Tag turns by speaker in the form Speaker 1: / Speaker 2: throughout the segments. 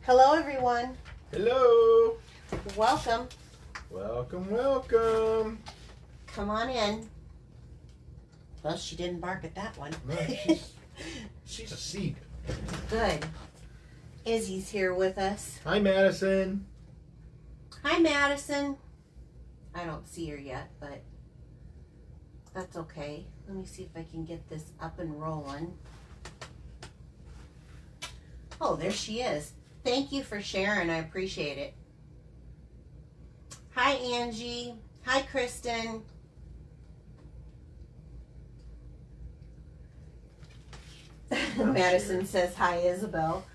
Speaker 1: Hello, everyone.
Speaker 2: Hello.
Speaker 1: Welcome.
Speaker 2: Welcome, welcome.
Speaker 1: Come on in. Well, she didn't bark at that one.
Speaker 2: No, she's a seed.
Speaker 1: Good. Izzy's here with us.
Speaker 2: Hi, Madison.
Speaker 1: Hi, Madison. I don't see her yet, but that's okay. Let me see if I can get this up and rolling. Oh, there she is. Thank you for sharing. I appreciate it. Hi, Angie. Hi, Kristen. Madison says hi, Isabel.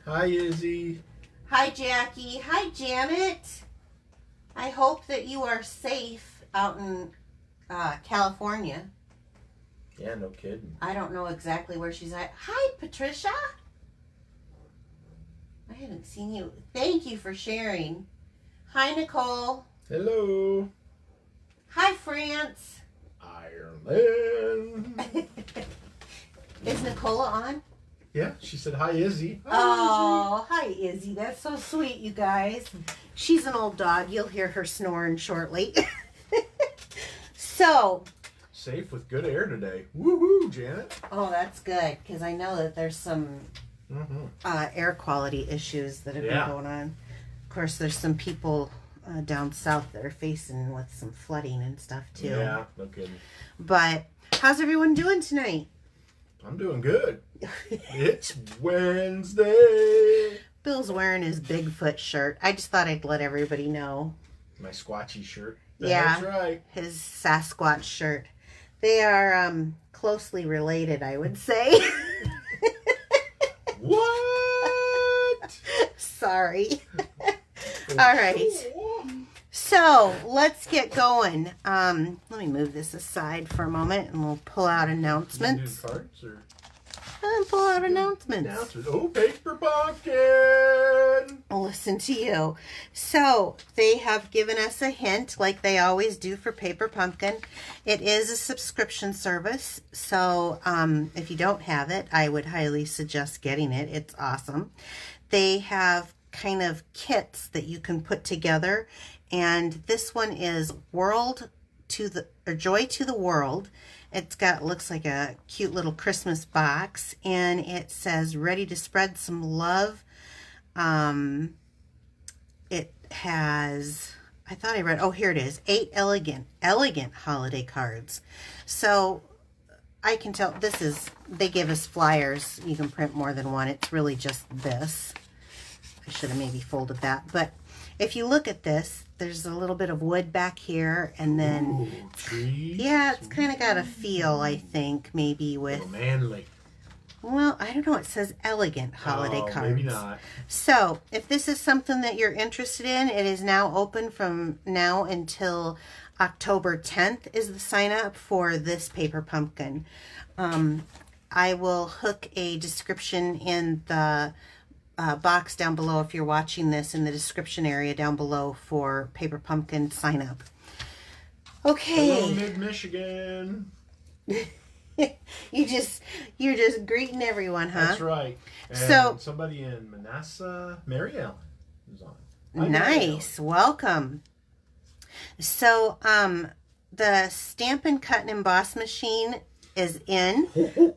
Speaker 2: Hi, Izzy.
Speaker 1: Hi, Jackie. Hi, Janet. I hope that you are safe out in California.
Speaker 2: Yeah, no kidding.
Speaker 1: I don't know exactly where she's at. Hi, Patricia. I haven't seen you. Thank you for sharing. Hi, Nicole.
Speaker 2: Hello.
Speaker 1: Hi, France.
Speaker 2: Ireland.
Speaker 1: Is Nicola on?
Speaker 2: Yeah, she said hi, Izzy. Hi,
Speaker 1: Oh, hi, Izzy. That's so sweet, you guys. She's an old dog. You'll hear her snoring shortly. So.
Speaker 2: Safe with good air today. Woohoo, Janet.
Speaker 1: Oh, that's good, because I know that there's some air quality issues that have been going on. Of course, there's some people down south that are facing with some flooding and stuff, too.
Speaker 2: Yeah, no kidding.
Speaker 1: But how's everyone doing tonight?
Speaker 2: I'm doing good. It's Wednesday.
Speaker 1: Bill's wearing his Bigfoot shirt. I just thought I'd let everybody know.
Speaker 2: My squatchy shirt.
Speaker 1: Yeah,
Speaker 2: That's right.
Speaker 1: His Sasquatch shirt. They are closely related, I would say.
Speaker 2: What?
Speaker 1: Sorry. All right. So let's get going. Let me move this aside for a moment, and we'll pull out announcements. Pull out announcements.
Speaker 2: Oh, Paper Pumpkin!
Speaker 1: Listen to you. So they have given us a hint, like they always do for Paper Pumpkin. It is a subscription service. So if you don't have it, I would highly suggest getting it. It's awesome. They have kind of kits that you can put together. And this one is Joy to the World. It's got, looks like a cute little Christmas box, and it says ready to spread some love. It has, I thought I read, oh, here it is, 8 elegant holiday cards. So I can tell this is, they give us flyers. You can print more than one. It's really just this. I should have maybe folded that, but if you look at this, there's a little bit of wood back here, and then
Speaker 2: trees.
Speaker 1: Yeah, it's kind of got a feel, I think, maybe with
Speaker 2: manly.
Speaker 1: Well, I don't know. It says elegant holiday cards.
Speaker 2: Maybe not.
Speaker 1: So, if this is something that you're interested in, it is now open from now until October 10th is the sign up for this Paper Pumpkin. I will hook a description in the box down below if you're watching this, in the description area down below for Paper Pumpkin sign up. Okay.
Speaker 2: Hello, Mid-Michigan.
Speaker 1: You're just greeting everyone, huh?
Speaker 2: That's right. And
Speaker 1: so
Speaker 2: somebody in Manassas, Mary Ellen, is on.
Speaker 1: Nice. Welcome. So the Stampin' Cut and Emboss machine is in.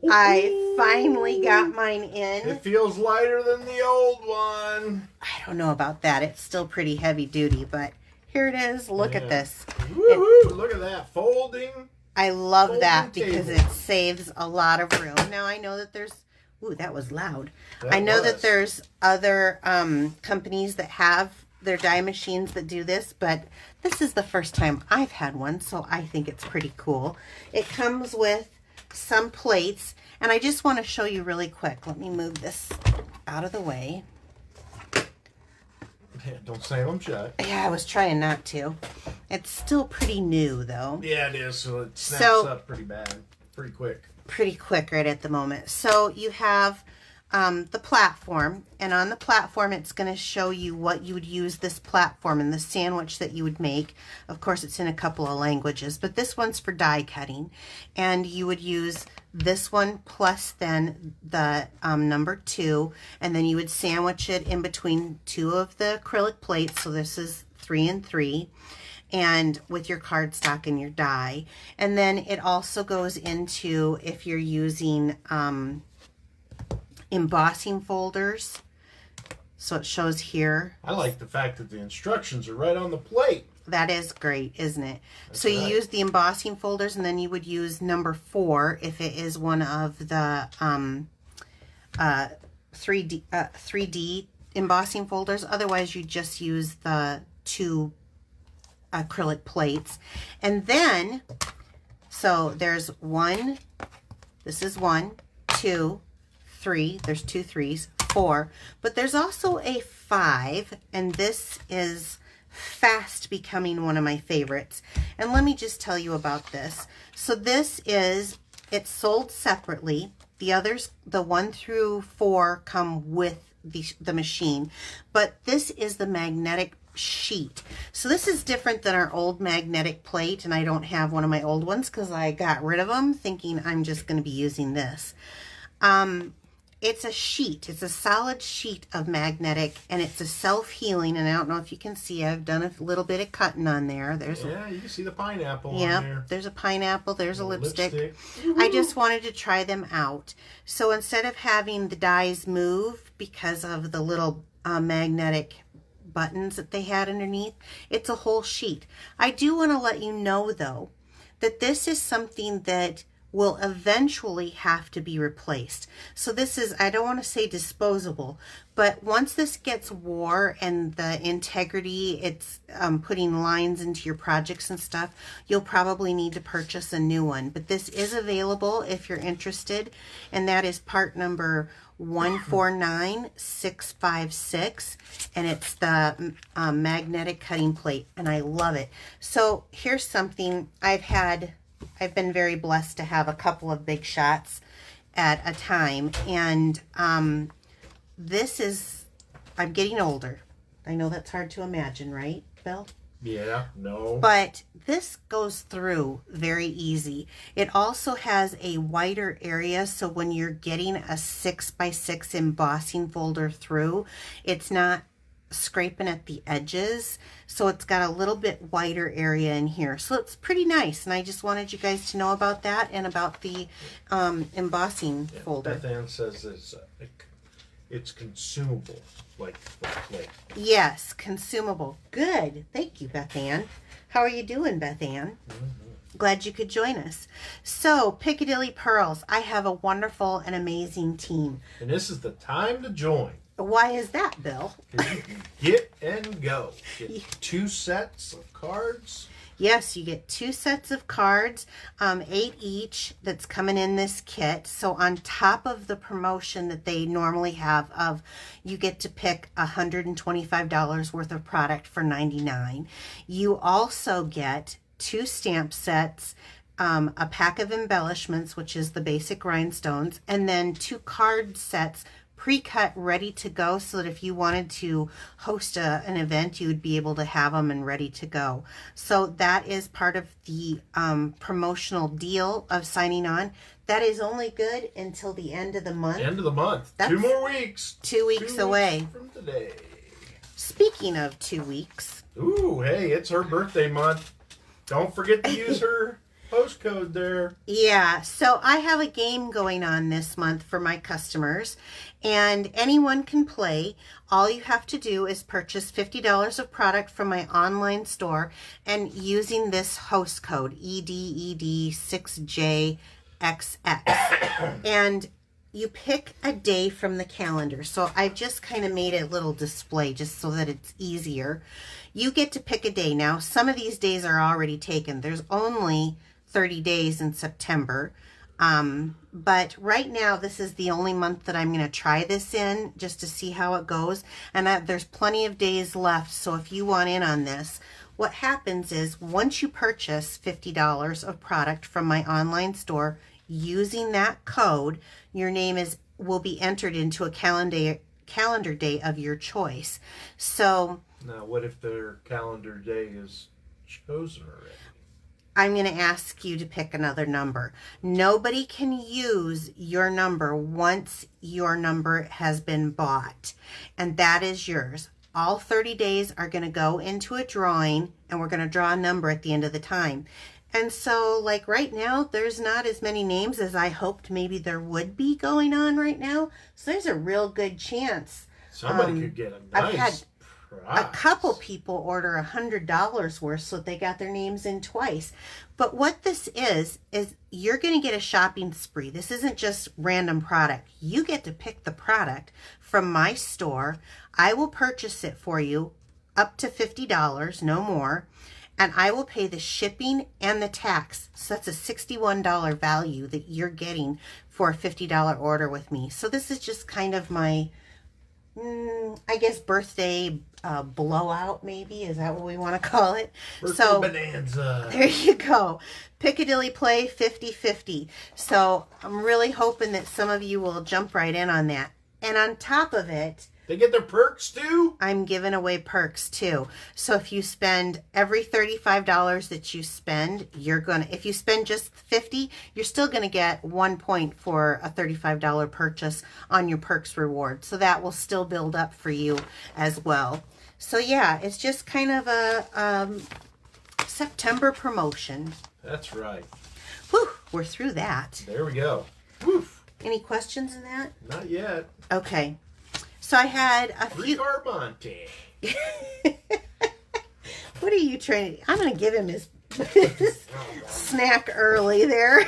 Speaker 1: I finally got mine in.
Speaker 2: It feels lighter than the old one.
Speaker 1: I don't know about that. It's still pretty heavy duty, but here it is. Look at this.
Speaker 2: Woohoo! Look at that. Folding.
Speaker 1: I love
Speaker 2: folding
Speaker 1: that because
Speaker 2: table.
Speaker 1: it saves a lot of room. Now I know that there's, ooh, that was loud. I know that there's other companies that have their die machines that do this, but this is the first time I've had one, so I think it's pretty cool. It comes with some plates, and I just want to show you really quick. Let me move this out of the way.
Speaker 2: Don't slam them shut.
Speaker 1: Yeah, I was trying not to. It's still pretty new, though.
Speaker 2: Yeah, it is. So it snaps up pretty bad. Pretty quick.
Speaker 1: Pretty quick right at the moment. So you have the platform, and on the platform it's going to show you what you would use this platform and the sandwich that you would make. Of course, it's in a couple of languages, but this one's for die cutting, and you would use this one plus then the number 2, and then you would sandwich it in between 2 of the acrylic plates. So this is 3 and 3, and with your cardstock and your die. And then it also goes into, if you're using embossing folders. So it shows here.
Speaker 2: I like the fact that the instructions are right on the plate.
Speaker 1: That is great, isn't it?
Speaker 2: That's
Speaker 1: so you
Speaker 2: right.
Speaker 1: use the embossing folders, and then you would use number 4 if it is one of the 3D embossing folders. Otherwise, you just use the 2 acrylic plates. And then, so there's 1, this is 1, 2, 3, there's 2 3s, 4, but there's also a 5, and this is fast becoming one of my favorites. And let me just tell you about this. So this is, it's sold separately. The others, the 1 through 4, come with the machine, but this is the magnetic sheet. So this is different than our old magnetic plate, and I don't have one of my old ones because I got rid of them thinking I'm just going to be using this. It's a sheet. It's a solid sheet of magnetic, and it's a self-healing, and I don't know if you can see, I've done a little bit of cutting on there. There's
Speaker 2: you can see the pineapple on
Speaker 1: yeah,
Speaker 2: there.
Speaker 1: there's a pineapple, there's a lipstick.
Speaker 2: Woo-hoo.
Speaker 1: I just wanted to try them out. So instead of having the dies move because of the little magnetic buttons that they had underneath, it's a whole sheet. I do want to let you know, though, that this is something that will eventually have to be replaced. So this is, I don't want to say disposable, but once this gets wore and the integrity, it's putting lines into your projects and stuff, you'll probably need to purchase a new one. But this is available if you're interested, and that is part number 149656, and it's the magnetic cutting plate, and I love it. So here's something I've been very blessed to have a couple of big shots at a time, and this is, I'm getting older. I know that's hard to imagine, right, Bill?
Speaker 2: Yeah, no.
Speaker 1: But this goes through very easy. It also has a wider area, so when you're getting a 6x6 embossing folder through, it's not scraping at the edges, so it's got a little bit wider area in here, so it's pretty nice. And I just wanted you guys to know about that and about the embossing folder.
Speaker 2: Beth Ann says it's consumable, like the plate.
Speaker 1: Yes, consumable. Good. Thank you, Beth Ann. How are you doing, Beth Ann? Glad you could join us. So, Piccadilly Pearls, I have a wonderful and amazing team.
Speaker 2: And this is the time to join.
Speaker 1: Why is that, Bill?
Speaker 2: Because you can get and go. Get 2 sets of cards.
Speaker 1: Yes, you get 2 sets of cards, 8 each, that's coming in this kit. So on top of the promotion that they normally have of, you get to pick $125 worth of product for $99. You also get 2 stamp sets, a pack of embellishments, which is the basic rhinestones, and then 2 card sets pre-cut, ready to go, so that if you wanted to host an event, you would be able to have them and ready to go. So that is part of the promotional deal of signing on. That is only good until the end of the month.
Speaker 2: End of the month.
Speaker 1: That's
Speaker 2: 2 more weeks.
Speaker 1: 2 weeks
Speaker 2: 2
Speaker 1: away.
Speaker 2: weeks from today.
Speaker 1: Speaking of 2 weeks.
Speaker 2: Ooh, hey, it's her birthday month. Don't forget to use her postcode there.
Speaker 1: Yeah, so I have a game going on this month for my customers, and anyone can play. All you have to do is purchase $50 of product from my online store, and using this host code EDED6JXX, and you pick a day from the calendar. So I've just kind of made a little display just so that it's easier. You get to pick a day. Now, some of these days are already taken. There's only 30 days in September. But right now, this is the only month that I'm going to try this in just to see how it goes. And there's plenty of days left. So if you want in on this, what happens is once you purchase $50 of product from my online store using that code, your name will be entered into a calendar day of your choice. So
Speaker 2: now, what if their calendar day is chosen already?
Speaker 1: I'm going to ask you to pick another number. Nobody can use your number once your number has been bought, and that is yours. All 30 days are going to go into a drawing, and we're going to draw a number at the end of the time. And so, like right now, there's not as many names as I hoped maybe there would be going on right now. So there's a real good chance.
Speaker 2: Somebody could get a
Speaker 1: I've had
Speaker 2: nice
Speaker 1: a
Speaker 2: prize.
Speaker 1: couple people order $100 worth, so they got their names in twice. But what this is you're going to get a shopping spree. This isn't just random product. You get to pick the product from my store. I will purchase it for you up to $50, no more. And I will pay the shipping and the tax. So that's a $61 value that you're getting for a $50 order with me. So this is just kind of my, I guess, birthday blowout, maybe. Is that what we want to call it?
Speaker 2: Birthday bonanza.
Speaker 1: There you go. Piccadilly Play 50/50. So I'm really hoping that some of you will jump right in on that. And on top of it,
Speaker 2: They get their perks too?
Speaker 1: I'm giving away perks too. So if you spend every $35 that you spend, if you spend just $50, you're still gonna get 1 point for a $35 purchase on your perks reward. So that will still build up for you as well. So yeah, it's just kind of a September promotion.
Speaker 2: That's right.
Speaker 1: Whew, we're through that.
Speaker 2: There we go. Woof.
Speaker 1: Any questions in that?
Speaker 2: Not yet.
Speaker 1: Okay. So I had a few.
Speaker 2: Ricarmonte.
Speaker 1: What are you trying to... I'm going to give him his snack early there.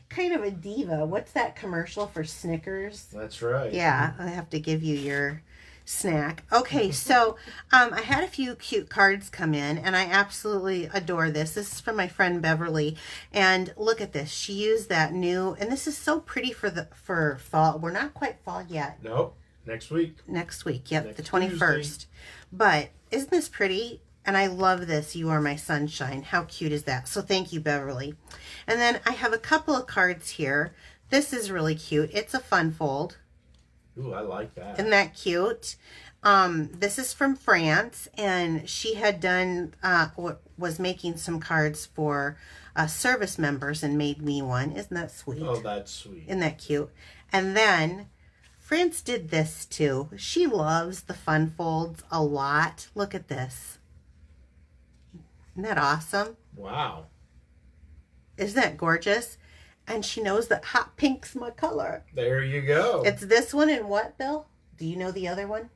Speaker 1: Kind of a diva. What's that commercial for Snickers?
Speaker 2: That's right.
Speaker 1: Yeah, I have to give you your snack. Okay, so I had a few cute cards come in, and I absolutely adore this. This is from my friend Beverly, and look at this. She used that new, and this is so pretty for fall. We're not quite fall yet.
Speaker 2: Nope. Next week.
Speaker 1: Next week, yep,
Speaker 2: Next
Speaker 1: the 21st.
Speaker 2: Tuesday.
Speaker 1: But isn't this pretty? And I love this. You Are My Sunshine. How cute is that? So thank you, Beverly. And then I have a couple of cards here. This is really cute. It's a fun fold.
Speaker 2: Ooh, I like that.
Speaker 1: Isn't that cute? This is from France, and she had done, was making some cards for service members and made me one. Isn't that sweet?
Speaker 2: Oh, that's sweet.
Speaker 1: Isn't that cute? And then France did this too. She loves the fun folds a lot. Look at this. Isn't that awesome?
Speaker 2: Wow.
Speaker 1: Isn't that gorgeous? And she knows that hot pink's my color.
Speaker 2: There you go.
Speaker 1: It's this one and what, Bill? Do you know the other one?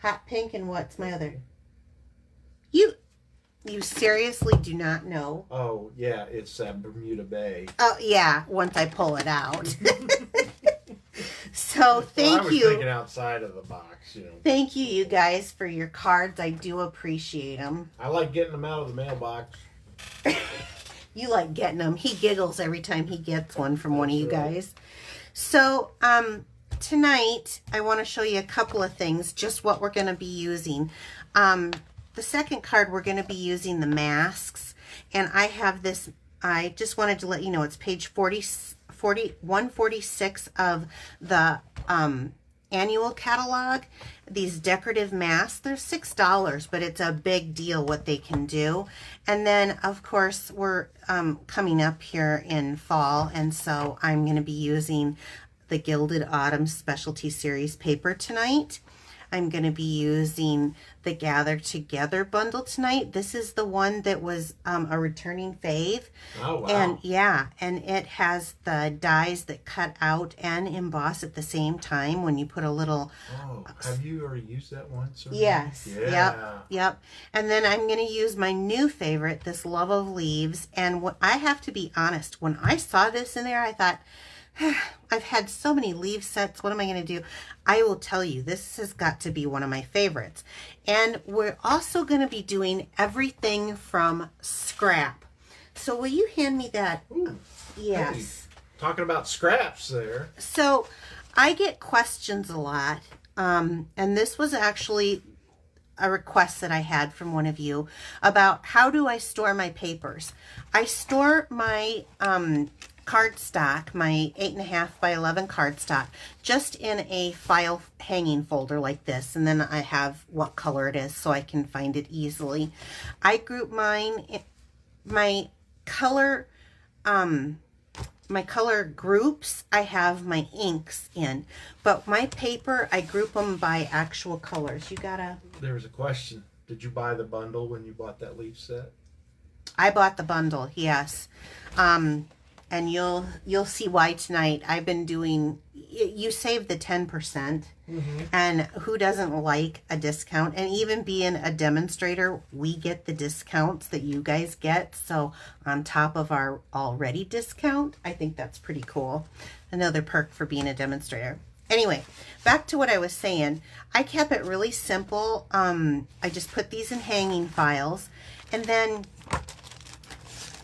Speaker 1: Hot pink and what's my other? You seriously do not know?
Speaker 2: Oh, yeah, it's Bermuda Bay.
Speaker 1: Oh, yeah, once I pull it out. So
Speaker 2: Well,
Speaker 1: thank
Speaker 2: I was
Speaker 1: you.
Speaker 2: thinking outside of the box, you know.
Speaker 1: Thank you guys, for your cards. I do appreciate them.
Speaker 2: I like getting them out of the mailbox.
Speaker 1: You like getting them. He giggles every time he gets one from one of you
Speaker 2: That's right.
Speaker 1: guys. So, tonight, I want to show you a couple of things, just what we're going to be using. The second card, we're going to be using the masks. And I have this, I just wanted to let you know, it's page 146 of the annual catalog. These decorative masks, they're $6, but it's a big deal what they can do. And then, of course, we're coming up here in fall, and so I'm going to be using the Gilded Autumn Specialty Series paper tonight. I'm going to be using the Gather Together bundle tonight. This is the one that was a returning fave.
Speaker 2: Oh, wow.
Speaker 1: And yeah, and it has the dies that cut out and emboss at the same time when you put a little...
Speaker 2: Oh, have you already used that once? Or
Speaker 1: Yes.
Speaker 2: Yeah.
Speaker 1: Yep. And then I'm going to use my new favorite, this Love of Leaves. And I have to be honest, when I saw this in there, I thought, I've had so many leaf sets. What am I going to do? I will tell you, this has got to be one of my favorites. And we're also going to be doing everything from scrap. So will you hand me that?
Speaker 2: Ooh,
Speaker 1: Yes.
Speaker 2: hey, talking about scraps there.
Speaker 1: So I get questions a lot. And this was actually a request that I had from one of you about how do I store my papers. I store my cardstock, my 8.5 by 11 cardstock, just in a file hanging folder like this, and then I have what color it is so I can find it easily. I group mine my color, my color groups, I have my inks in, but my paper, I group them by actual colors. You gotta...
Speaker 2: There was a question. Did you buy the bundle when you bought that leaf set?
Speaker 1: I bought the bundle, yes. And you'll see why tonight. I've been doing, you save the 10%, and who doesn't like a discount? And even being a demonstrator, we get the discounts that you guys get. So on top of our already discount, I think that's pretty cool. Another perk for being a demonstrator. Anyway, back to what I was saying. I kept it really simple. I just put these in hanging files, and then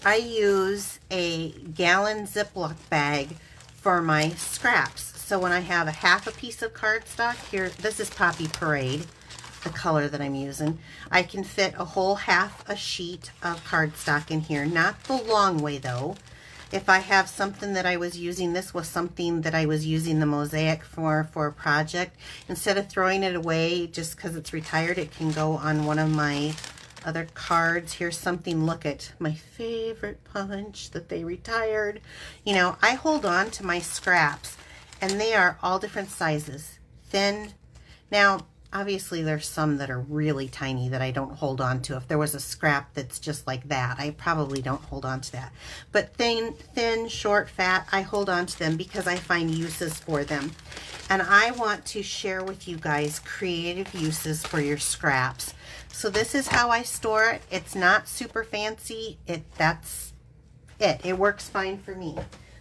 Speaker 1: I use a gallon Ziploc bag for my scraps. So when I have a half a piece of cardstock, here, this is Poppy Parade, the color that I'm using. I can fit a whole half a sheet of cardstock in here. Not the long way though. If I have something that I was using, this was something that I was using the mosaic for a project. Instead of throwing it away just because it's retired, it can go on one of my other cards. Here's something, look at my favorite punch that they retired. You know, I hold on to my scraps, and they are all different sizes. Thin. Now, obviously there's some that are really tiny that I don't hold on to. If there was a scrap that's just like that, I probably don't hold on to that. But thin, short, fat, I hold on to them because I find uses for them. And I want to share with you guys creative uses for your scraps. So this is how I store it. It's not super fancy. That's it. It works fine for me.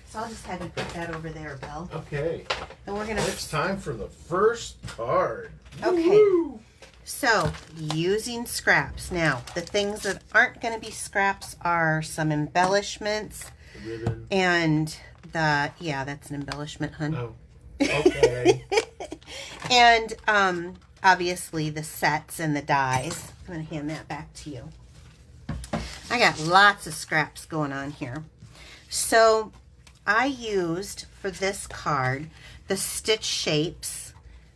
Speaker 1: So I'll just have you put that over there, Bill.
Speaker 2: Okay.
Speaker 1: And we're gonna...
Speaker 2: It's time for the first card.
Speaker 1: Okay.
Speaker 2: Woo-hoo!
Speaker 1: So, using scraps. Now, the things that aren't going to be scraps are some embellishments.
Speaker 2: The ribbon.
Speaker 1: And the... Yeah, that's an embellishment, hun.
Speaker 2: Oh. Okay.
Speaker 1: And, obviously, the sets and the dies. I'm going to hand that back to you. I got lots of scraps going on here. So, I used, for this card, the stitch shapes.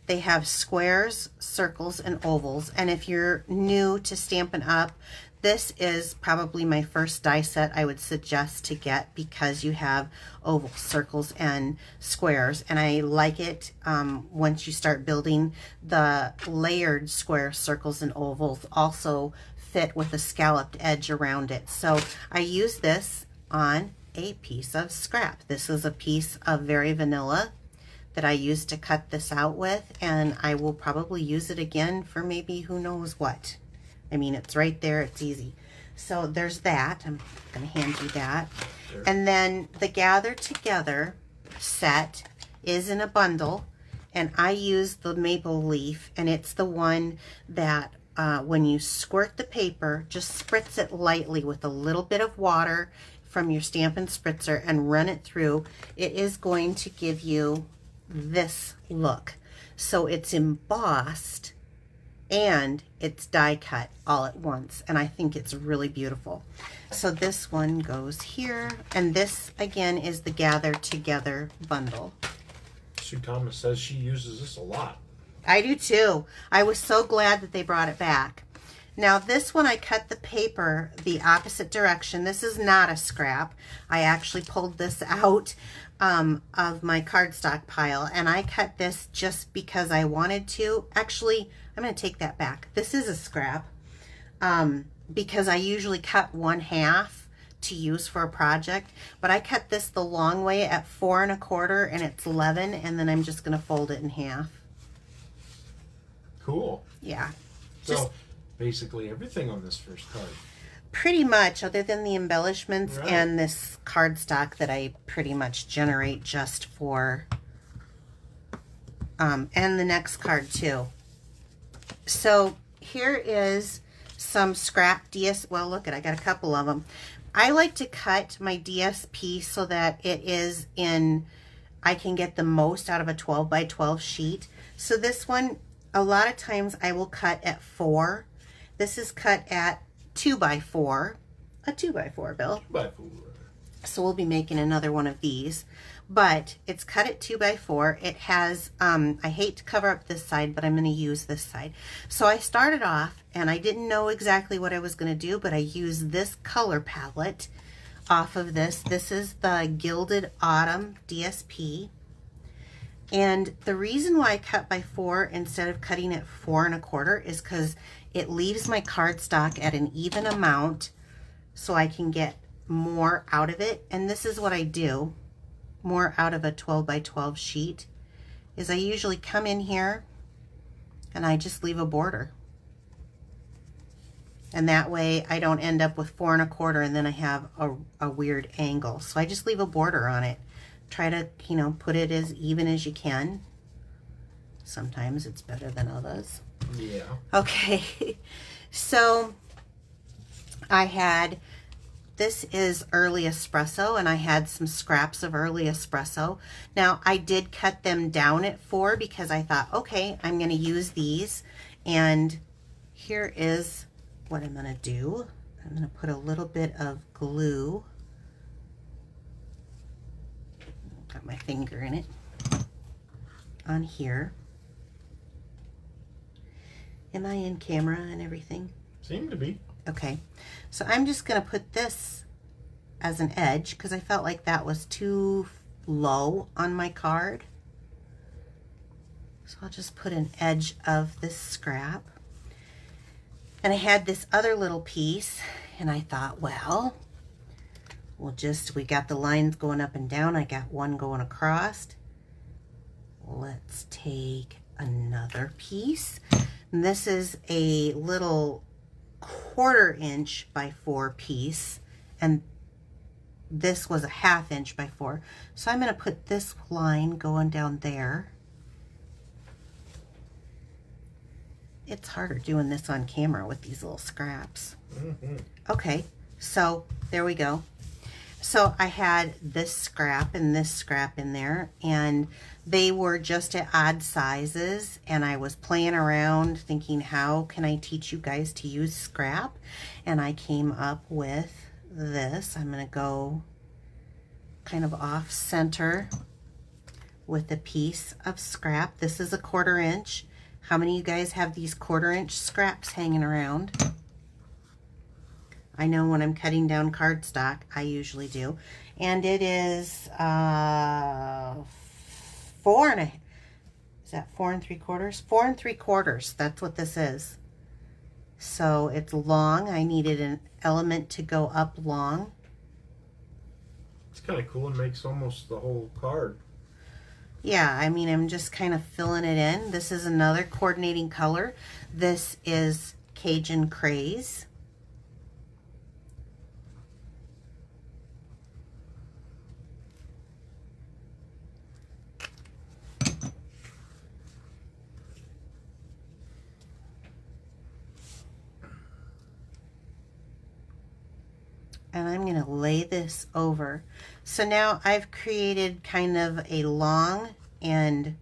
Speaker 1: They have squares, circles, and ovals. And if you're new to Stampin' Up, this is probably my first die set I would suggest to get because you have ovals, circles, and squares. And I like it once you start building. The layered squares, circles, and ovals also fit with a scalloped edge around it. So I use this on a piece of scrap. This is a piece of Very Vanilla that I used to cut this out with, and I will probably use it again for maybe who knows what. I mean, it's right there, it's easy. So there's that. I'm going to hand you that.
Speaker 2: Sure.
Speaker 1: And then the Gather Together set is in a bundle, and I use the maple leaf, and it's the one that when you squirt the paper, just spritz it lightly with a little bit of water from your Stampin' Spritzer and run it through. It is going to give you this look. So it's embossed and it's die cut all at once, and I think it's really beautiful. So this one goes here, and this again is the Gather Together bundle.
Speaker 2: Sue Thomas says she uses this a lot.
Speaker 1: I do too. I was so glad that they brought it back. Now this one, I cut the paper the opposite direction. This is not a scrap. I actually pulled this out of my cardstock pile, and I cut this just because I wanted to. Actually, I'm going to take that back. This is a scrap because I usually cut 1/2 to use for a project, but I cut this the long way at 4 1/4, and it's 11, and then I'm just going to fold it in half.
Speaker 2: Cool.
Speaker 1: Yeah.
Speaker 2: So basically everything on this first card.
Speaker 1: Pretty much, other than the embellishments
Speaker 2: Right.
Speaker 1: and this cardstock that I pretty much generate just for, and the next card too. So here is some scrap well, look at, I got a couple of them. I like to cut my DSP so that it is in, I can get the most out of a 12 by 12 sheet. So this one, a lot of times I will cut at 4. This is cut at 2 by 4, a 2 by 4, Bill.
Speaker 2: 2 by 4.
Speaker 1: So we'll be making another one of these. but it's cut at 2x4. It has, I hate to cover up this side, but I'm going to use this side. So I started off and I didn't know exactly what I was going to do, but I used this color palette off of this. This is the Gilded Autumn DSP. And the reason why I cut by 4 instead of cutting at 4 1/4 is because it leaves my cardstock at an even amount so I can get more out of it. And this is what I do, more out of a 12x12 sheet, is I usually come in here and I just leave a border. And that way I don't end up with 4 1/4 and then I have a weird angle. So I just leave a border on it. Try to, you know, put it as even as you can. Sometimes it's better than others.
Speaker 2: Yeah.
Speaker 1: Okay. So I had, this is early espresso, and I had some scraps of early espresso. Now I did cut them down at 4 because I thought, okay, I'm going to use these. And here is what I'm going to do. I'm going to put a little bit of glue. Got my finger in it on here. Am I in camera and everything?
Speaker 2: Seem to be.
Speaker 1: Okay, so I'm just going to put this as an edge because I felt like that was too low on my card. So I'll just put an edge of this scrap. And I had this other little piece and I thought, well, we got the lines going up and down. I got one going across. Let's take another piece. And this is a little 1/4 inch by 4 piece, and this was a 1/2 inch by 4. So I'm going to put this line going down there. It's harder doing this on camera with these little scraps. Okay, so there we go. So I had this scrap and this scrap in there, and they were just at odd sizes, and I was playing around thinking, how can I teach you guys to use scrap? And I came up with this. I'm going to go kind of off center with a piece of scrap. This is a 1/4 inch. How many of you guys have these 1/4 inch scraps hanging around? I know when I'm cutting down cardstock, I usually do. And it is 4 and 4 3/4? 4 3/4. That's what this is. So it's long. I needed an element to go up long.
Speaker 2: It's kind of cool and makes almost the whole card.
Speaker 1: Yeah, I mean, I'm just kind of filling it in. This is another coordinating color. This is Cajun Craze. And I'm going to lay this over. So now I've created kind of a long and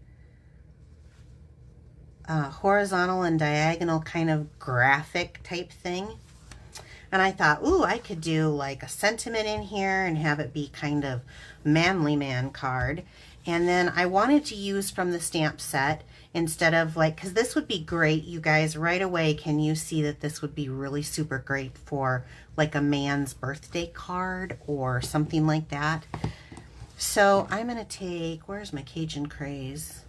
Speaker 1: horizontal and diagonal kind of graphic type thing. And I thought, ooh, I could do like a sentiment in here and have it be kind of manly man card. And then I wanted to use from the stamp set instead of like, because this would be great, you guys, right away, can you see that this would be really super great for like a man's birthday card or something like that. So I'm going to take, where's my Cajun Craze?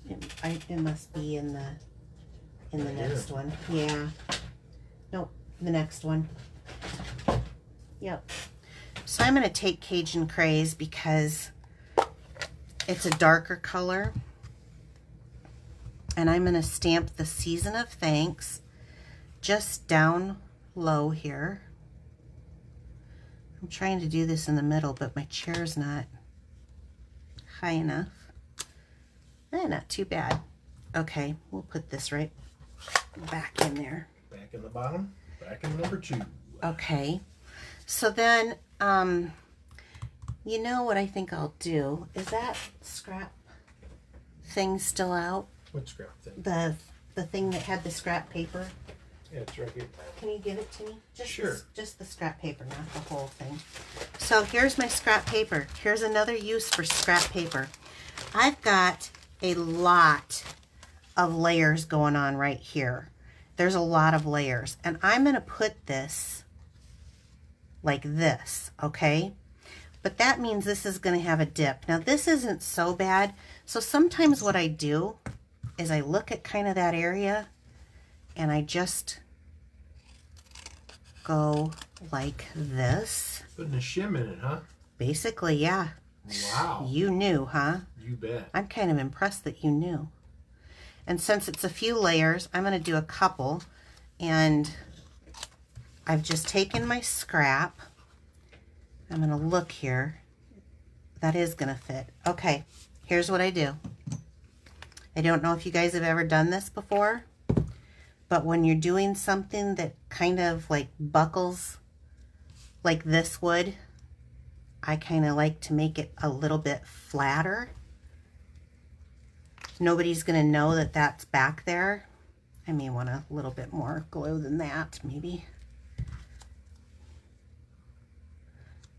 Speaker 1: It must be in the next one. Yeah. Nope, the next one. Yep. So I'm going to take Cajun Craze because it's a darker color. And I'm going to stamp the Season of Thanks just down low here. I'm trying to do this in the middle, but my chair's not high enough. Not too bad. Okay, we'll put this right back in there.
Speaker 2: Back in the bottom, back in number 2.
Speaker 1: Okay, so then, you know what I think I'll do? Is that scrap thing still out?
Speaker 2: What scrap thing?
Speaker 1: The thing that had the scrap paper.
Speaker 2: Yeah, it's right here.
Speaker 1: Can you give it to me?
Speaker 2: Sure.
Speaker 1: Just the scrap paper, not the whole thing. So here's my scrap paper. Here's another use for scrap paper. I've got a lot of layers going on right here. There's a lot of layers. And I'm going to put this like this, okay? But that means this is going to have a dip. Now this isn't so bad. So sometimes what I do is I look at kind of that area and I just go like this.
Speaker 2: Putting a shim in it, huh?
Speaker 1: Basically, yeah.
Speaker 2: Wow.
Speaker 1: You knew, huh?
Speaker 2: You bet.
Speaker 1: I'm kind of impressed that you knew. And since it's a few layers, I'm going to do a couple. And I've just taken my scrap. I'm going to look here. That is going to fit. Okay, here's what I do. I don't know if you guys have ever done this before, but when you're doing something that kind of like buckles like this would, I kind of like to make it a little bit flatter. Nobody's going to know that that's back there. I may want a little bit more glue than that, maybe.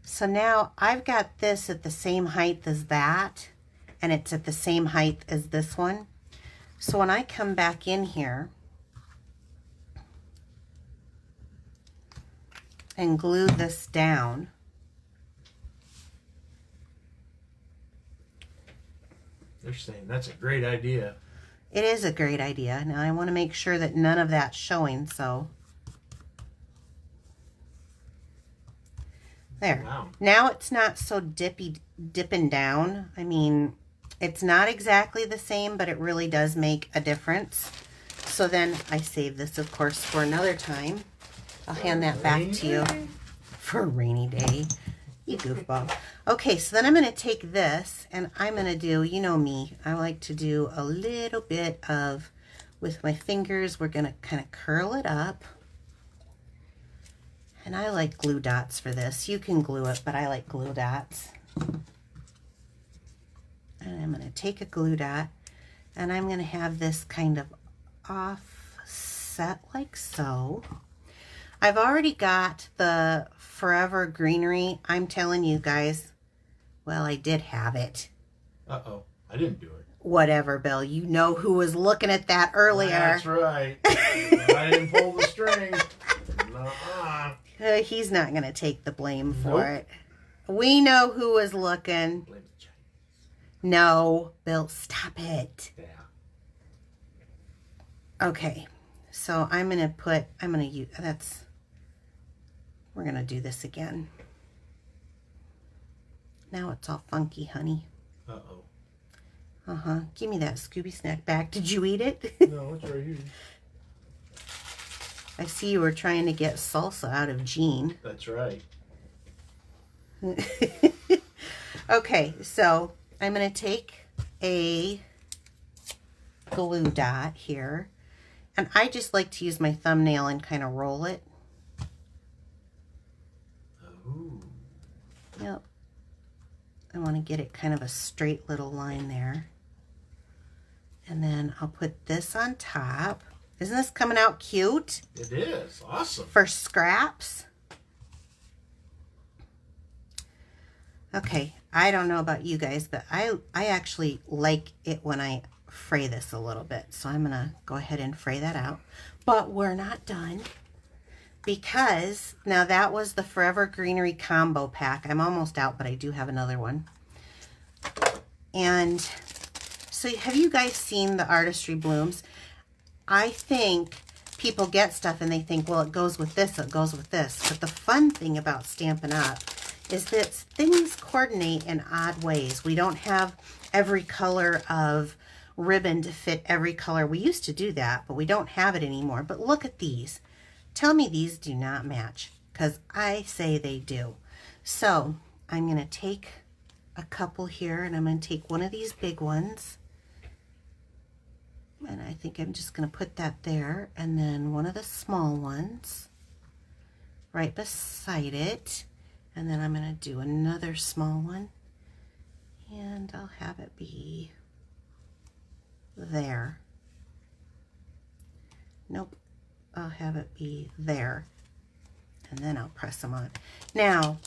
Speaker 1: So now I've got this at the same height as that, and it's at the same height as this one. So when I come back in here and glue this down,
Speaker 2: They're saying that's a great idea.
Speaker 1: it is a great idea. Now I want to make sure that none of that's showing, so there.
Speaker 2: Wow.
Speaker 1: Now it's not so dipping down. I mean, it's not exactly the same, but it really does make a difference. So then I save this, of course, for another time. I'll hand that back to you for a rainy day. You goofball. Okay, so then I'm going to take this and I'm going to do, you know me, I like to do a little bit of, with my fingers, we're going to kind of curl it up. And I like glue dots for this. You can glue it, but I like glue dots. And I'm going to take a glue dot and I'm going to have this kind of offset like so. I've already got the Forever Greenery. I'm telling you guys, well, I did have it.
Speaker 2: Uh-oh. I didn't do it.
Speaker 1: Whatever, Bill. You know who was looking at that earlier.
Speaker 2: That's right. I didn't pull the string. Nuh-uh.
Speaker 1: He's not going to take the blame for
Speaker 2: Nope.
Speaker 1: it. We know who was looking.
Speaker 2: Blame the Chinese.
Speaker 1: No, Bill, stop it.
Speaker 2: Yeah.
Speaker 1: Okay, so I'm going to use, we're going to do this again. Now it's all funky, honey.
Speaker 2: Uh-oh.
Speaker 1: Uh-huh. Give me that Scooby snack back. Did you eat it?
Speaker 2: No, it's right here.
Speaker 1: I see you were trying to get salsa out of Jean.
Speaker 2: That's right.
Speaker 1: Okay, so I'm going to take a glue dot here. And I just like to use my thumbnail and kind of roll it.
Speaker 2: Ooh.
Speaker 1: Yep. I want to get it kind of a straight little line there. And then I'll put this on top. Isn't this coming out cute?
Speaker 2: It is. Awesome.
Speaker 1: For scraps. Okay, I don't know about you guys, but I actually like it when I fray this a little bit. So I'm going to go ahead and fray that out. But we're not done. Because now that was the Forever Greenery combo pack. I'm almost out, but I do have another one. And so have you guys seen the Artistry Blooms? I think people get stuff and they think, well, it goes with this, it goes with this. But the fun thing about Stampin' Up! Is that things coordinate in odd ways. We don't have every color of ribbon to fit every color. We used to do that, but we don't have it anymore. But look at these. Tell me these do not match, because I say they do. So I'm going to take a couple here, and I'm going to take one of these big ones. And I think I'm just going to put that there, and then one of the small ones right beside it. And then I'm going to do another small one, and I'll have it be there. Nope. I'll have it be there. And then I'll press them on. Now,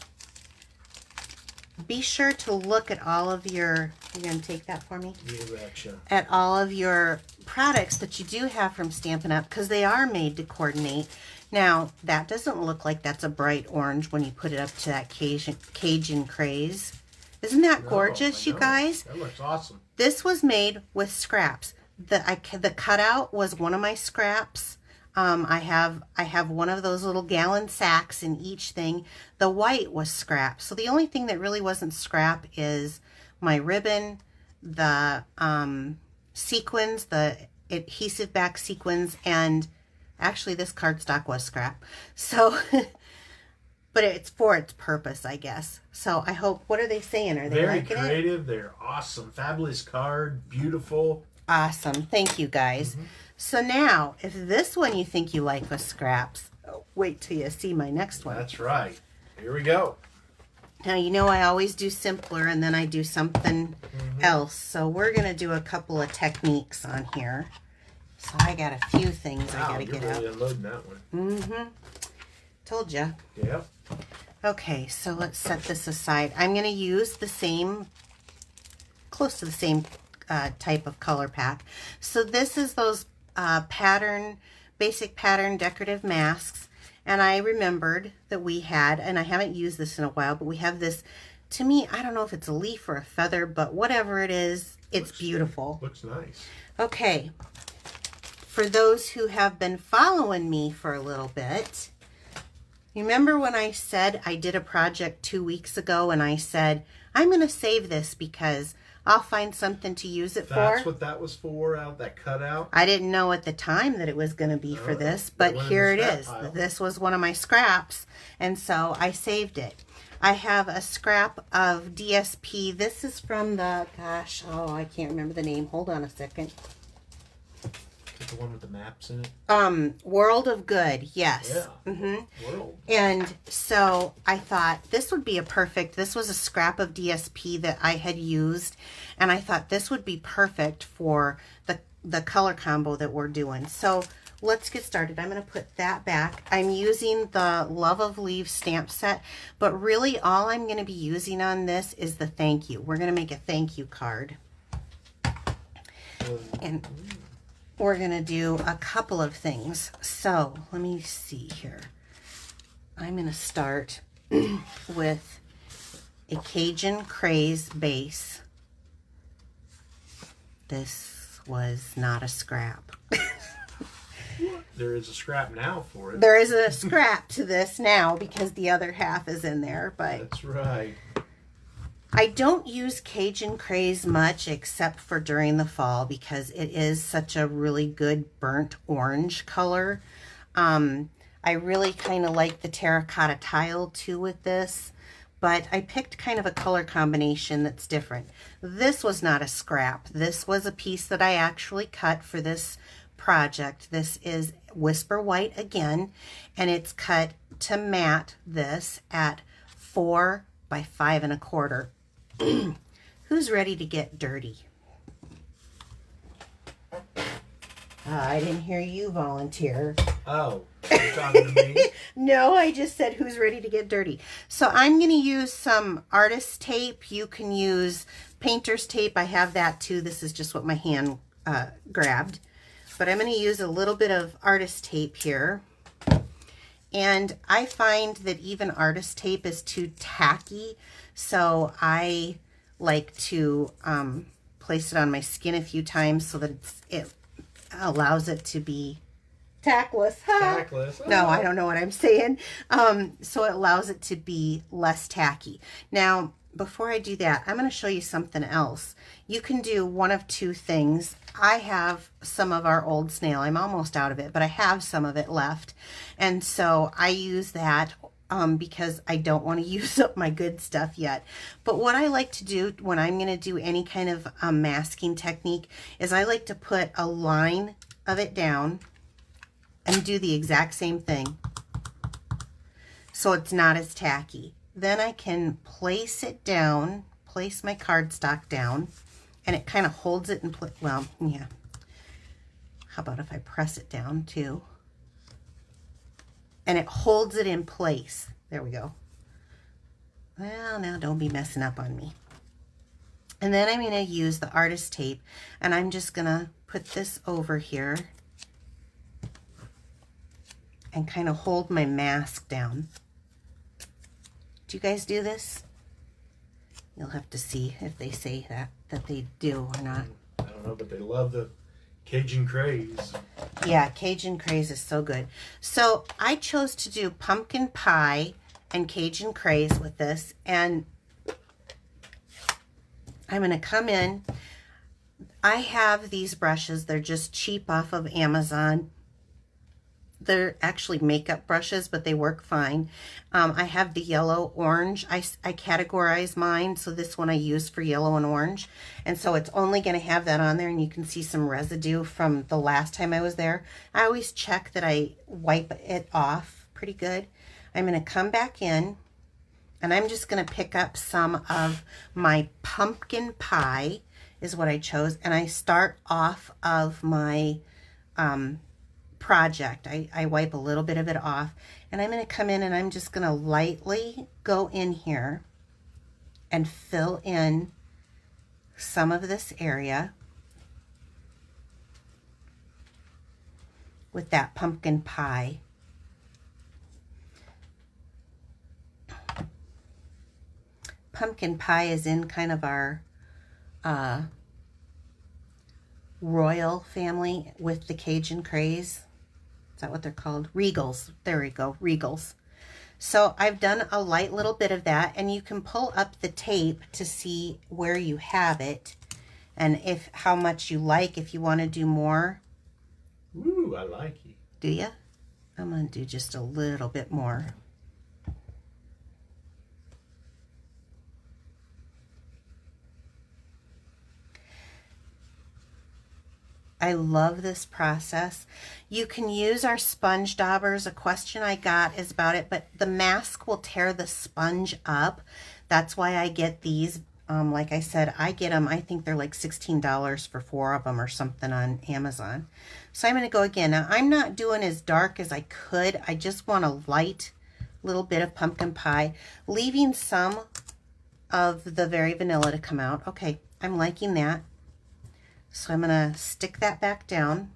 Speaker 1: be sure to look at all of your, you're going to take that for me?
Speaker 2: You betcha.
Speaker 1: At all of your products that you do have from Stampin' Up! Because they are made to coordinate. Now, that doesn't look like that's a bright orange when you put it up to that Cajun Craze. Isn't that gorgeous, you guys?
Speaker 2: That looks awesome.
Speaker 1: This was made with scraps. The cutout was one of my scraps. I have one of those little gallon sacks in each thing. The white was scrap. So the only thing that really wasn't scrap is my ribbon, the sequins, the adhesive back sequins, and actually this cardstock was scrap. So, but it's for its purpose, I guess. So I hope, what are they saying? Are they
Speaker 2: very
Speaker 1: liking
Speaker 2: creative?
Speaker 1: it?
Speaker 2: They're awesome. Fabulous card. Beautiful.
Speaker 1: Awesome. Thank you, guys. So now, if this one you think you like with scraps, wait till you see my next one.
Speaker 2: That's right. Here we go.
Speaker 1: Now, you know I always do simpler and then I do something else. So we're going to do a couple of techniques on here. So I got a few things I got to get out.
Speaker 2: You're really unloading that one.
Speaker 1: Told ya.
Speaker 2: Yep.
Speaker 1: Okay, so let's set this aside. I'm going to use the same, close to the same type of color pack. So this is those basic pattern decorative masks. And I remembered that we had, and I haven't used this in a while, but we have this, to me, I don't know if it's a leaf or a feather, but whatever it is, it's beautiful.
Speaker 2: Looks nice.
Speaker 1: Okay. For those who have been following me for a little bit, remember when I said I did a project 2 weeks ago and I said, I'm going to save this because I'll find something to use it for?
Speaker 2: That's what that was for, that cutout?
Speaker 1: I didn't know at the time that it was going to be for this, but here it is. This was one of my scraps, and so I saved it. I have a scrap of DSP. This is from the, gosh, oh, I can't remember the name. Hold on a second.
Speaker 2: The one with the maps in it?
Speaker 1: World of Good, yes.
Speaker 2: Yeah. World.
Speaker 1: And so I thought this would be this was a scrap of DSP that I had used, and I thought this would be perfect for the color combo that we're doing. So let's get started. I'm going to put that back. I'm using the Love of Leaves stamp set, but really all I'm going to be using on this is the thank you. We're going to make a thank you card. And we're going to do a couple of things. So let me see here. I'm going to start with a Cajun Craze base. This was not a scrap.
Speaker 2: There is a scrap now for it.
Speaker 1: There is a scrap to this now because the other half is in there. But
Speaker 2: that's right.
Speaker 1: I don't use Cajun Craze much except for during the fall because it is such a really good burnt orange color. I really kind of like the terracotta tile too with this, but I picked kind of a color combination that's different. This was not a scrap. This was a piece that I actually cut for this project. This is Whisper White again, and it's cut to mat this at 4 by 5 1/4. Who's ready to get dirty? I didn't hear you volunteer.
Speaker 2: Oh, you're talking to me?
Speaker 1: No, I just said who's ready to get dirty. So I'm going to use some artist tape. You can use painter's tape. I have that too. This is just what my hand grabbed. But I'm going to use a little bit of artist tape here. And I find that even artist tape is too tacky. So I like to place it on my skin a few times so that it allows it to be tackless.
Speaker 2: Tackless.
Speaker 1: No, I don't know what I'm saying. So it allows it to be less tacky. Now, before I do that, I'm going to show you something else. You can do one of two things. I have some of our old snail. I'm almost out of it, but I have some of it left. And so I use that because I don't want to use up my good stuff yet. But what I like to do when I'm going to do any kind of masking technique is I like to put a line of it down and do the exact same thing so it's not as tacky. Then I can place it down, place my cardstock down, and it kind of holds it in place. Well, yeah. How about if I press it down too? and it holds it in place. There we go. Well, now don't be messing up on me. And then I'm going to use the artist tape, and I'm just going to put this over here and kind of hold my mask down. Do you guys do this? You'll have to see if they say that they do or not.
Speaker 2: I don't know, but they love the Cajun Craze.
Speaker 1: Yeah, Cajun Craze is so good. So I chose to do pumpkin pie and Cajun Craze with this, and I'm going to come in. I have these brushes. They're just cheap off of Amazon. They're actually makeup brushes, but they work fine. I have the yellow orange. I categorize mine, so this one I use for yellow and orange. And so it's only going to have that on there, and you can see some residue from the last time I was there. I always check that I wipe it off pretty good. I'm going to come back in, and I'm just going to pick up some of my pumpkin pie is what I chose. And I start off of my project. I wipe a little bit of it off, and I'm going to come in and I'm just going to lightly go in here and fill in some of this area with that pumpkin pie. Pumpkin pie is in kind of our royal family with the Cajun Craze. Is that what they're called? Regals. There we go, Regals. So I've done a light little bit of that, and you can pull up the tape to see where you have it and how much you like, if you want to do more.
Speaker 2: Ooh, I like it.
Speaker 1: Do you? I'm going to do just a little bit more. I love this process. You can use our sponge daubers. A question I got is about it, but the mask will tear the sponge up. That's why I get these. Like I said, I get them. I think they're like $16 for 4 of them or something on Amazon. So I'm going to go again. Now, I'm not doing as dark as I could. I just want a light little bit of pumpkin pie, leaving some of the very vanilla to come out. Okay, I'm liking that. So I'm going to stick that back down.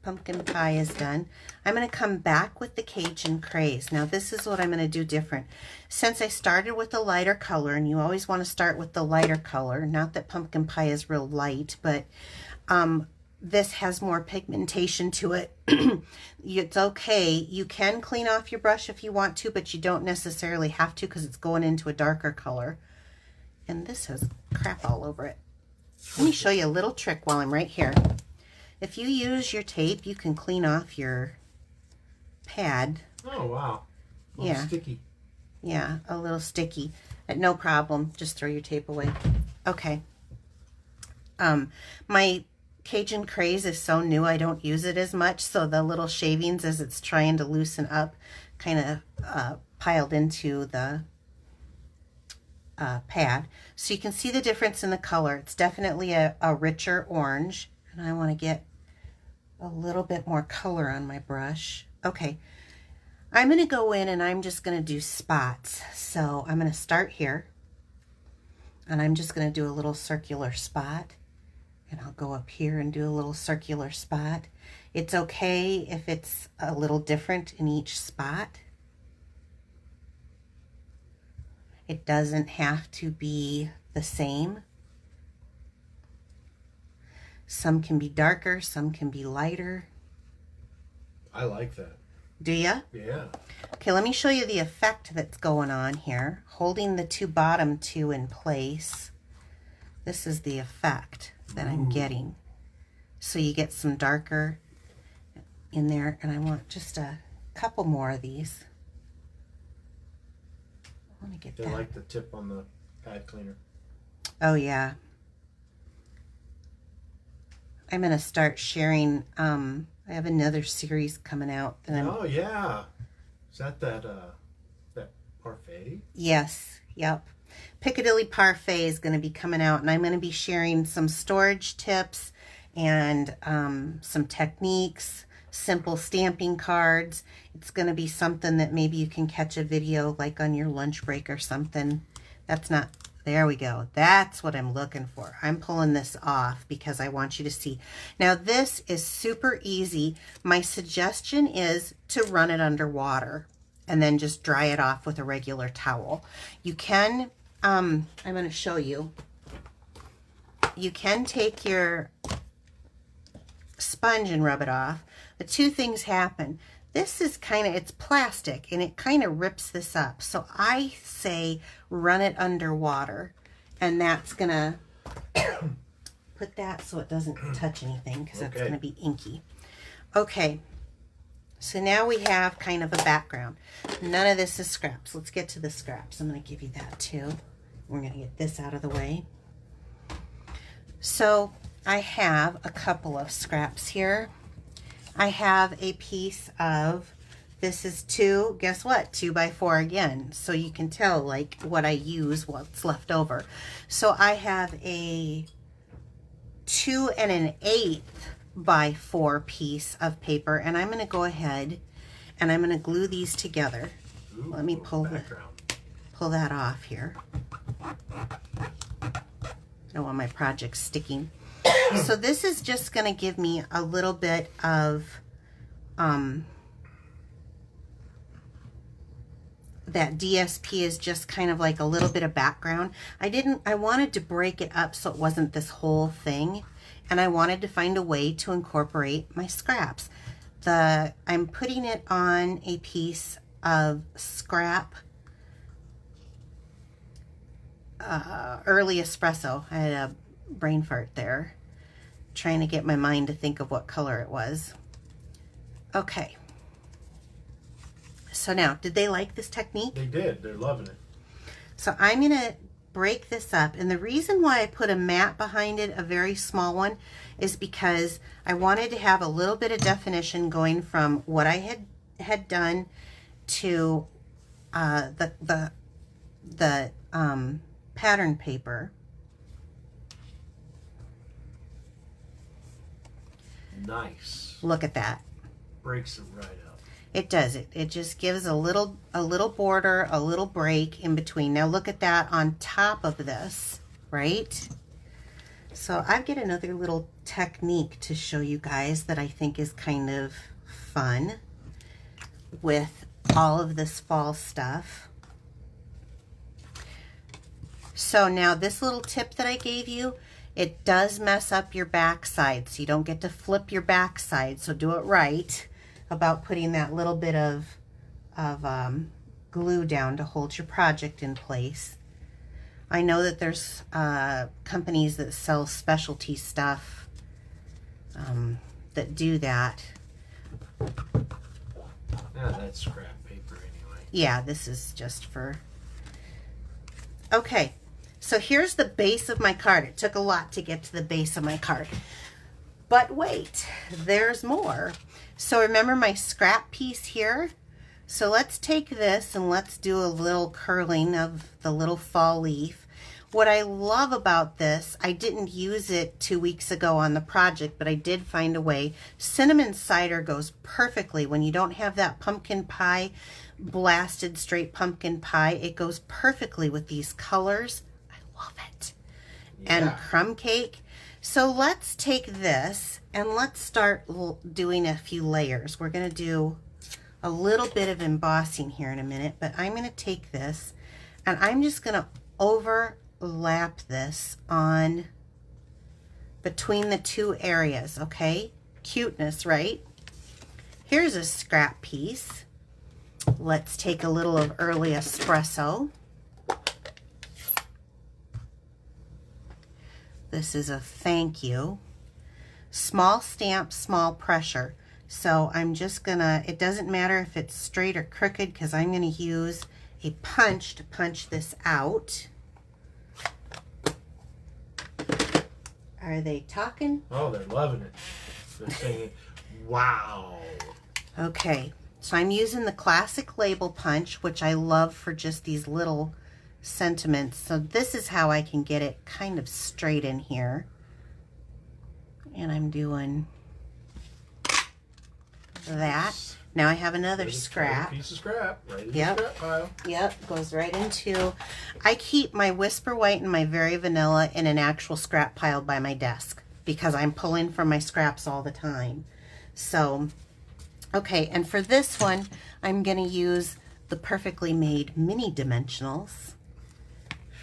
Speaker 1: Pumpkin pie is done. I'm going to come back with the Cajun Craze. Now this is what I'm going to do different. Since I started with a lighter color, and you always want to start with the lighter color, not that pumpkin pie is real light, but this has more pigmentation to it. It's okay. You can clean off your brush if you want to, but you don't necessarily have to because it's going into a darker color. And this has crap all over it. Let me show you a little trick while I'm right here. If you use your tape, you can clean off your pad.
Speaker 2: Oh, wow.
Speaker 1: Yeah.
Speaker 2: Sticky.
Speaker 1: Yeah, a little sticky. No problem. Just throw your tape away. Okay. My Cajun Craze is so new, I don't use it as much. So the little shavings as it's trying to loosen up kind of piled into the pad. So you can see the difference in the color. It's definitely a richer orange, and I want to get a little bit more color on my brush. Okay, I'm going to go in and I'm just going to do spots. So I'm going to start here, and I'm just going to do a little circular spot, and I'll go up here and do a little circular spot. It's okay if it's a little different in each spot. It doesn't have to be the same. Some can be darker, some can be lighter.
Speaker 2: I like that.
Speaker 1: Do ya?
Speaker 2: Yeah.
Speaker 1: Okay, let me show you the effect that's going on here. Holding the bottom two in place. This is the effect that I'm getting. So you get some darker in there, and I want just a couple more of these. I want to get
Speaker 2: They
Speaker 1: that.
Speaker 2: like the tip on the pad cleaner.
Speaker 1: Oh yeah. I'm going to start sharing. I have another series coming out.
Speaker 2: Oh yeah. Is that parfait?
Speaker 1: Yes. Yep. Piccadilly Parfait is going to be coming out, and I'm going to be sharing some storage tips and some techniques, simple stamping cards. It's going to be something that maybe you can catch a video like on your lunch break or something. That's not, there we go. That's what I'm looking for. I'm pulling this off because I want you to see. Now this is super easy. My suggestion is to run it under water and then just dry it off with a regular towel. You can, I'm going to show you. You can take your sponge and rub it off. The two things happen. This is kind of, it's plastic and it kind of rips this up. So I say run it under water, and that's gonna put that so it doesn't touch anything, because that's gonna be inky. Okay, so now we have kind of a background. None of this is scraps. Let's get to the scraps. I'm gonna give you that too. We're gonna get this out of the way. So I have a couple of scraps here. I have a piece of, this is guess what? 2x4 again. So you can tell like what I use, what's left over. So I have a 2 1/8 by 4 piece of paper, and I'm going to go ahead and I'm going to glue these together.
Speaker 2: Ooh,
Speaker 1: let me pull that off here. I don't want my project sticking. So this is just going to give me a little bit of that DSP is just kind of like a little bit of background. I wanted to break it up so it wasn't this whole thing, and I wanted to find a way to incorporate my scraps. I'm putting it on a piece of scrap early espresso. I had a brain fart there, trying to get my mind to think of what color it was. Okay, so now, did they like this technique?
Speaker 2: They did. They're loving it.
Speaker 1: So I'm gonna break this up, and the reason why I put a mat behind it, a very small one, is because I wanted to have a little bit of definition going from what I had done to the pattern paper.
Speaker 2: Nice.
Speaker 1: Look at that.
Speaker 2: Breaks it right up.
Speaker 1: It does. It just gives a little border, a little break in between. Now look at that on top of this, right? So I've got another little technique to show you guys that I think is kind of fun with all of this fall stuff. So now this little tip that I gave you, it does mess up your backside, so you don't get to flip your backside. So do it right about putting that little bit of glue down to hold your project in place. I know that there's companies that sell specialty stuff that do that.
Speaker 2: Yeah, that's scrap paper anyway.
Speaker 1: Yeah, this is just for... Okay. So here's the base of my card. It took a lot to get to the base of my card. But wait, there's more. So remember my scrap piece here? So let's take this and let's do a little curling of the little fall leaf. What I love about this, I didn't use it 2 weeks ago on the project, but I did find a way. Cinnamon cider goes perfectly when you don't have that pumpkin pie, blasted straight pumpkin pie. It goes perfectly with these colors. Love it. Yeah. And crumb cake. So let's take this and let's start doing a few layers. We're going to do a little bit of embossing here in a minute, but I'm going to take this and I'm just going to overlap this on between the two areas, okay? Cuteness, right? Here's a scrap piece. Let's take a little of early espresso. This is a thank you. Small stamp, small pressure. So I'm just gonna, it doesn't matter if it's straight or crooked because I'm gonna use a punch to punch this out. Are they talking?
Speaker 2: Oh, they're loving it. They're saying, wow.
Speaker 1: Okay, so I'm using the classic label punch, which I love for just these little sentiments. So this is how I can get it kind of straight in here. And I'm doing that. Now I have another scrap.
Speaker 2: Piece of scrap. Right in
Speaker 1: Yep.
Speaker 2: the scrap pile.
Speaker 1: Yep, goes right into. I keep my Whisper White and my Very Vanilla in an actual scrap pile by my desk because I'm pulling from my scraps all the time. So, okay, and for this one, I'm going to use the Perfectly Made Mini Dimensionals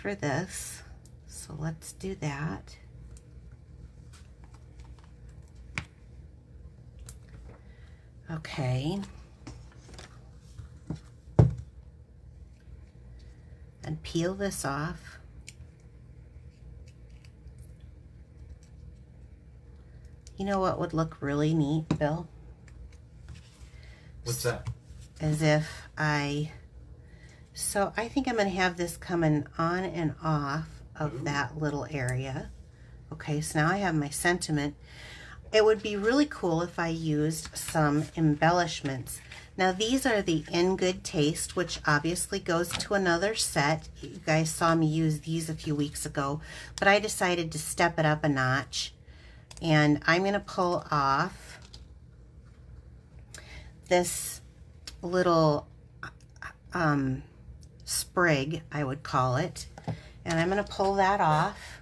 Speaker 1: for this. So let's do that. Okay. And peel this off. You know what would look really neat, Bill?
Speaker 2: What's that?
Speaker 1: As if so I think I'm going to have this coming on and off of that little area. Okay, so now I have my sentiment. It would be really cool if I used some embellishments. Now these are the In Good Taste, which obviously goes to another set. You guys saw me use these a few weeks ago, but I decided to step it up a notch. And I'm going to pull off this little sprig, I would call it. And I'm going to pull that off.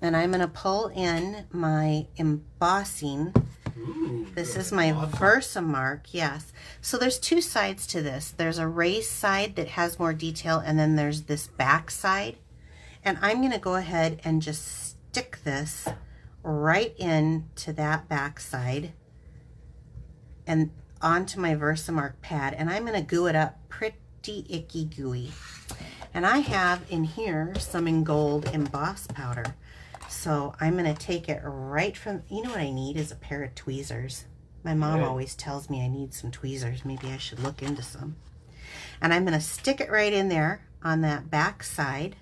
Speaker 1: And I'm going to pull in my embossing.
Speaker 2: Ooh,
Speaker 1: This is my Versamark, yes. So there's two sides to this. There's a raised side that has more detail, and then there's this back side. And I'm going to go ahead and just stick this right into that back side and onto my Versamark pad. And I'm going to goo it up pretty icky gooey. And I have in here some in gold emboss powder. So I'm going to take it right from, you know what I need is a pair of tweezers. My mom always tells me I need some tweezers. Maybe I should look into some. And I'm going to stick it right in there on that back side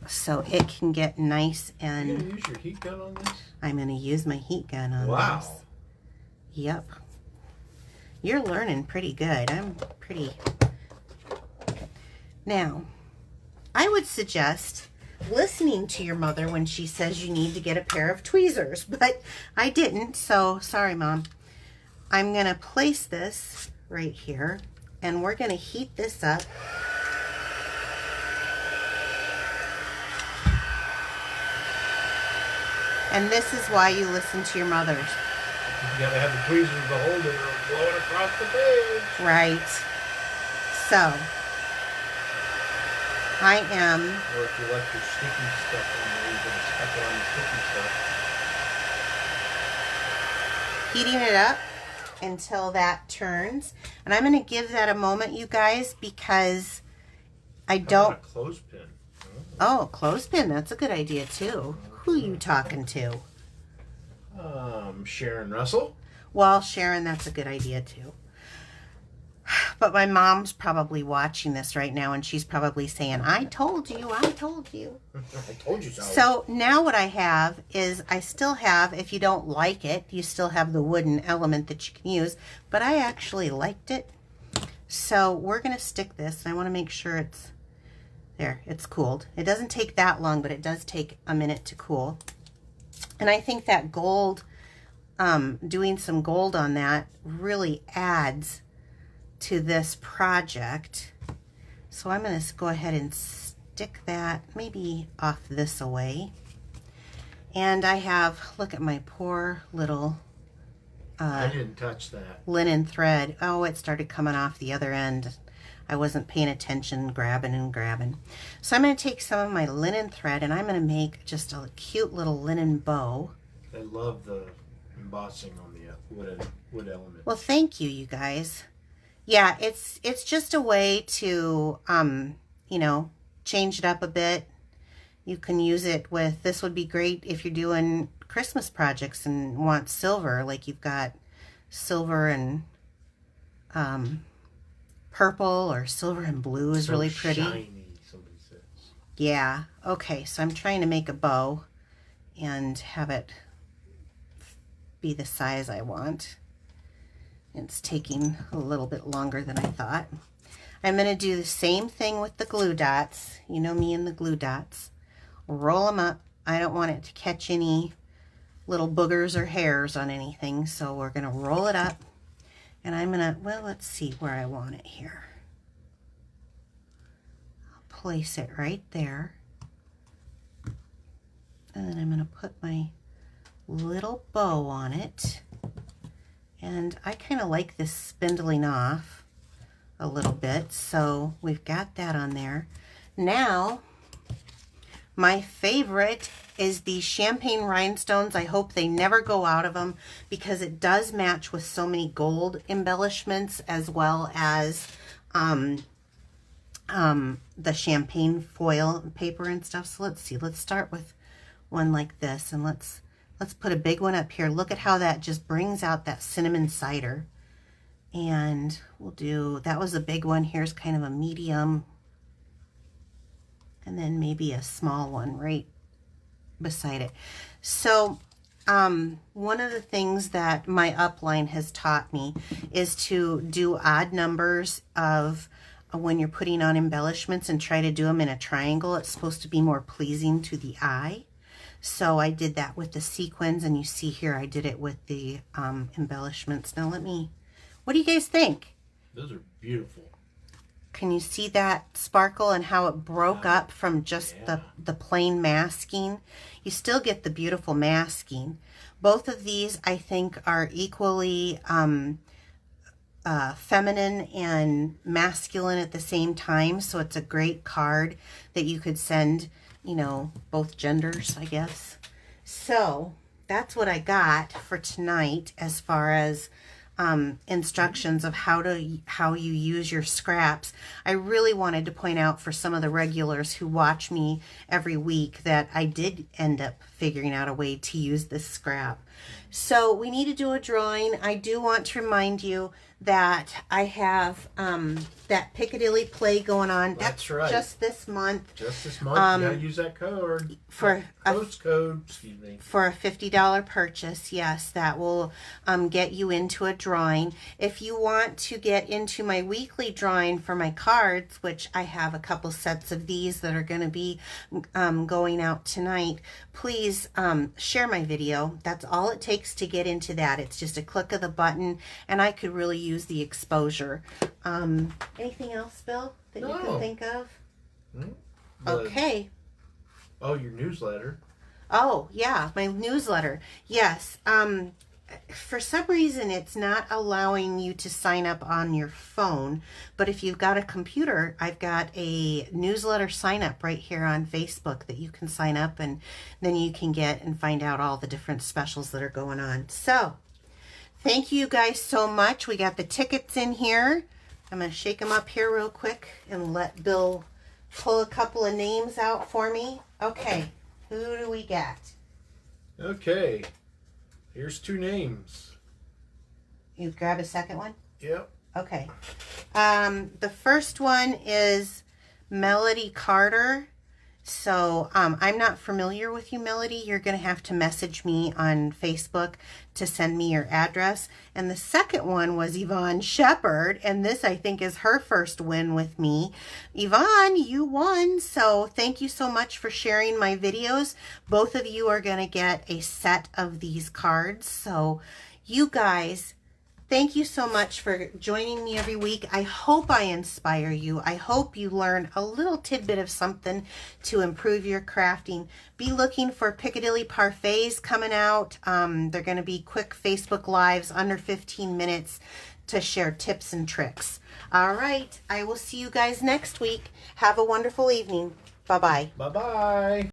Speaker 1: so it can get nice and...
Speaker 2: You're going to use your heat gun on this?
Speaker 1: I'm going to use my heat gun on this. Yep. You're learning pretty good. I'm pretty... Now, I would suggest listening to your mother when she says you need to get a pair of tweezers, but I didn't, so sorry, Mom. I'm going to place this right here, and we're going to heat this up. And this is why you listen to your mothers.
Speaker 2: You gotta have the tweezers to hold it or blow it across the page.
Speaker 1: Right. So, I am...
Speaker 2: Or if you left your sticky stuff on there, you're gonna stuck it on the sticky stuff.
Speaker 1: heating it up until that turns. And I'm going to give that a moment, you guys, because I don't...
Speaker 2: a clothespin.
Speaker 1: Oh, clothespin. That's a good idea, too. Who you talking to?
Speaker 2: Sharon Russell.
Speaker 1: Well, Sharon, that's a good idea, too. But my mom's probably watching this right now, and she's probably saying, I told you, I told you.
Speaker 2: I told you so.
Speaker 1: So now what I have is I still have, if you don't like it, you still have the wooden element that you can use, but I actually liked it. So we're going to stick this, and I want to make sure it's there. It's cooled. It doesn't take that long, but it does take a minute to cool. And I think that gold, doing some gold on that really adds to this project. So I'm going to go ahead and stick that maybe off this away. And I have, look at my poor little
Speaker 2: I didn't touch that.
Speaker 1: linen thread. Oh, it started coming off the other end. I wasn't paying attention, grabbing and grabbing. So I'm going to take some of my linen thread and I'm going to make just a cute little linen bow.
Speaker 2: I love the embossing on the wood element.
Speaker 1: Well, thank you, you guys. Yeah, it's just a way to, you know, change it up a bit. You can use it with, this would be great if you're doing Christmas projects and want silver, like you've got silver and purple, or silver and blue is
Speaker 2: So
Speaker 1: really pretty.
Speaker 2: Shiny, somebody says.
Speaker 1: Yeah, okay, so I'm trying to make a bow and have it be the size I want. It's taking a little bit longer than I thought. I'm going to do the same thing with the glue dots. You know me and the glue dots. roll them up. I don't want it to catch any little boogers or hairs on anything, so we're going to roll it up. And I'm going to, well, let's see where I want it here. I'll place it right there. And then I'm going to put my little bow on it. And I kind of like this spindling off a little bit, so we've got that on there. Now, my favorite is the champagne rhinestones. I hope they never go out of them because it does match with so many gold embellishments as well as the champagne foil paper and stuff. So let's see. Let's start with one like this, and let's put a big one up here. Look at how that just brings out that cinnamon cider. And we'll do, that was a big one. Here's kind of a medium. And then maybe a small one right beside it. So one of the things that my upline has taught me is to do odd numbers of when you're putting on embellishments and try to do them in a triangle. It's supposed to be more pleasing to the eye. So I did that with the sequins, and you see here I did it with the embellishments. Now let me, what do you guys think?
Speaker 2: Those are beautiful.
Speaker 1: Can you see that sparkle and how it broke up from just the plain masking? You still get the beautiful masking. Both of these, I think, are equally feminine and masculine at the same time. So it's a great card that you could send, you know, both genders, I guess. So that's what I got for tonight as far as instructions of how you use your scraps. I really wanted to point out for some of the regulars who watch me every week that I did end up figuring out a way to use this scrap. So we need to do a drawing. I do want to remind you that I have that Piccadilly play going on.
Speaker 2: That's right.
Speaker 1: Just this month.
Speaker 2: Just this month. You gotta use that code.
Speaker 1: For
Speaker 2: code, excuse me.
Speaker 1: For a $50 purchase, yes, that will get you into a drawing. If you want to get into my weekly drawing for my cards, which I have a couple sets of these that are going to be going out tonight, please share my video. That's all it takes to get into that. It's just a click of the button, and I could really use the exposure. Anything else, Bill, that you can think of? Okay.
Speaker 2: Oh, your newsletter.
Speaker 1: Oh, yeah, my newsletter. Yes. For some reason, it's not allowing you to sign up on your phone. But if you've got a computer, I've got a newsletter sign up right here on Facebook that you can sign up, and then you can get and find out all the different specials that are going on. So, thank you guys so much. We got the tickets in here. I'm going to shake them up here real quick and let Bill pull a couple of names out for me. Okay. Who do we got?
Speaker 2: Okay. Here's two names.
Speaker 1: You grab a second one?
Speaker 2: Yep.
Speaker 1: Okay. The first one is Melody Carter. So I'm not familiar with you, Melody. You're going to have to message me on Facebook to send me your address. And the second one was Yvonne Shepherd. And this, I think, is her first win with me. Yvonne, you won. So thank you so much for sharing my videos. Both of you are going to get a set of these cards. So you guys, thank you so much for joining me every week. I hope I inspire you. I hope you learn a little tidbit of something to improve your crafting. Be looking for Piccadilly Parfaits coming out. They're going to be quick Facebook Lives under 15 minutes to share tips and tricks. All right. I will see you guys next week. Have a wonderful evening. Bye-bye.
Speaker 2: Bye-bye.